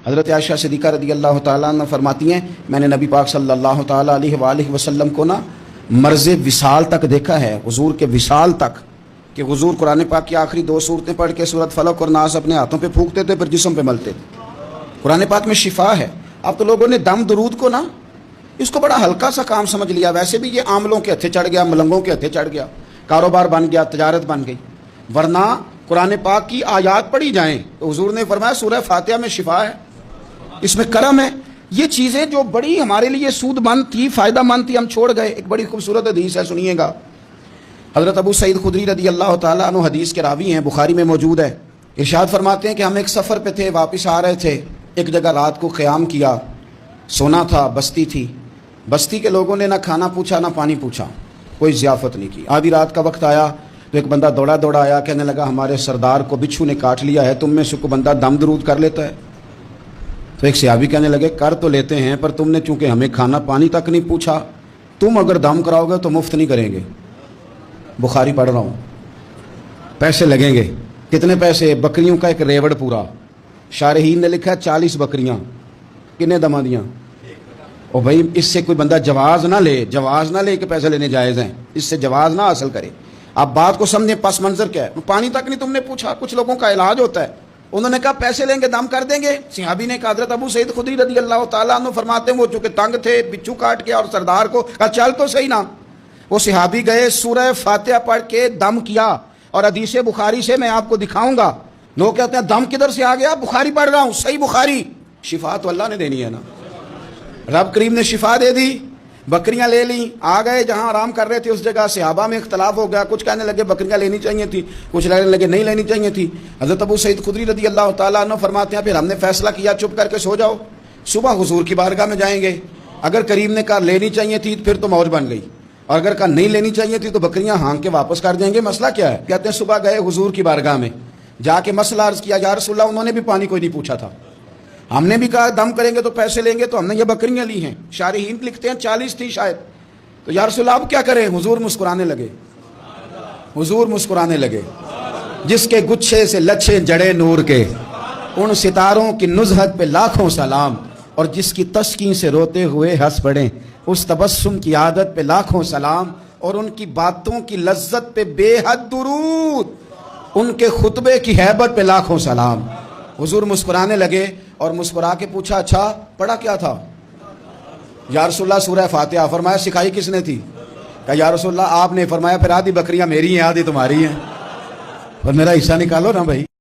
حضرت عائشہ صدیقہ رضی اللہ تعالیٰ عنہ فرماتی ہیں میں نے نبی پاک صلی اللہ تعالیٰ علیہ وآلہ وسلم کو نا مرض وصال تک دیکھا ہے، حضور کے وصال تک، کہ حضور قرآن پاک کی آخری 2 صورتیں پڑھ کے سورۃ فلق اور ناس اپنے ہاتھوں پہ پھونکتے تھے، پھر جسم پہ ملتے تھے۔ قرآن پاک میں شفا ہے۔ اب تو لوگوں نے دم درود کو نا اس کو بڑا ہلکا سا کام سمجھ لیا، ویسے بھی یہ عاملوں کے ہتھے چڑھ گیا، ملنگوں کے ہتھے چڑھ گیا، کاروبار بن گیا، تجارت بن گئی۔ ورنہ قرآن پاک کی آیات پڑھی جائیں تو حضور نے فرمایا سورہ فاتحہ میں شفا ہے، اس میں کرم ہے۔ یہ چیزیں جو بڑی ہمارے لیے سود مند تھی، فائدہ مند تھی، ہم چھوڑ گئے۔ ایک بڑی خوبصورت حدیث ہے، سنیے گا۔ حضرت ابو سعید خدری رضی اللہ تعالیٰ عنہ حدیث کے راوی ہیں، بخاری میں موجود ہے۔ ارشاد فرماتے ہیں کہ ہم ایک سفر پہ تھے، واپس آ رہے تھے، ایک جگہ رات کو قیام کیا، سونا تھا، بستی تھی۔ بستی کے لوگوں نے نہ کھانا پوچھا نہ پانی پوچھا، کوئی ضیافت نہیں کی۔ آدھی رات کا وقت آیا تو ایک بندہ دوڑا دوڑا آیا، کہنے لگا ہمارے سردار کو بچھو نے کاٹ لیا ہے، تم میں سے کوئی بندہ دم درود کر لیتا ہے؟ تو ایک صحابی کہنے لگے کر تو لیتے ہیں، پر تم نے چونکہ ہمیں کھانا پانی تک نہیں پوچھا، تم اگر دم کراؤ گے تو مفت نہیں کریں گے۔ بخاری پڑھ رہا ہوں، پیسے لگیں گے۔ کتنے پیسے؟ بکریوں کا ایک ریوڑ پورا۔ شارحین نے لکھا 40 بکریاں۔ کتنے دما دیاں؟ اور بھائی اس سے کوئی بندہ جواز نہ لے کہ پیسے لینے جائز ہیں، اس سے جواز نہ حاصل کرے۔ آپ بات کو سمجھیں، پس منظر کیا ہے؟ پانی تک نہیں تم نے پوچھا۔ کچھ لوگوں کا علاج ہوتا ہے، انہوں نے کہا پیسے لیں گے دم کر دیں گے۔ صحابی نے کہا، حضرت ابو سعید خدری رضی اللہ تعالیٰ عنہ فرماتے ہیں وہ چونکہ تنگ تھے، بچھو کاٹ کے، اور سردار کو کہا چل تو صحیح نا۔ وہ صحابی گئے، سورہ فاتحہ پڑھ کے دم کیا، اور حدیث بخاری سے میں آپ کو دکھاؤں گا۔ لوگ کہتے ہیں دم کدھر سے آ گیا؟ بخاری پڑھ رہا ہوں، صحیح بخاری۔ شفا تو اللہ نے دینی ہے نا، رب کریم نے شفا دے دی۔ بکریاں لے لیں، آ گئے جہاں آرام کر رہے تھے اس جگہ۔ صحابہ میں اختلاف ہو گیا، کچھ کہنے لگے بکریاں لینی چاہیے تھی، کچھ کہنے لگے نہیں لینی چاہیے تھی۔ حضرت ابو سعید خدری رضی اللہ تعالیٰ عنہ فرماتے ہیں پھر ہم نے فیصلہ کیا چپ کر کے سو جاؤ، صبح حضور کی بارگاہ میں جائیں گے۔ اگر کریم نے کہا لینی چاہیے تھی پھر تو موج بن گئی، اور اگر کہا نہیں لینی چاہیے تھی تو بکریاں ہانک کے واپس کر دیں گے۔ مسئلہ کیا ہے؟ کہتے ہیں صبح گئے حضور کی بارگاہ میں، جا کے مسئلہ عرض کیا، یا رسول اللہ انہوں نے بھی پانی کوئی نہیں پوچھا تھا، ہم نے بھی کہا دم کریں گے تو پیسے لیں گے، تو ہم نے یہ بکریاں لی ہیں۔ شارحین لکھتے ہیں 40 تھی شاید۔ تو یا رسول اللہ اب کیا کریں؟ حضور مسکرانے لگے، حضور مسکرانے لگے۔ جس کے گچھے سے لچھے جڑے نور کے، ان ستاروں کی نزہت پہ لاکھوں سلام، اور جس کی تسکین سے روتے ہوئے ہنس پڑیں، اس تبسم کی عادت پہ لاکھوں سلام، اور ان کی باتوں کی لذت پہ بے حد درود، ان کے خطبے کی ہیبت پہ لاکھوں سلام۔ حضور مسکرانے لگے اور مسکرا کے پوچھا اچھا پڑھا کیا تھا؟ یا رسول اللہ سورہ فاتحہ۔ فرمایا سکھائی کس نے تھی؟ کہا یا رسول اللہ آپ نے۔ فرمایا پھر آدھی بکریاں میری ہیں آدھی تمہاری ہیں، اور میرا حصہ نکالو نا بھائی۔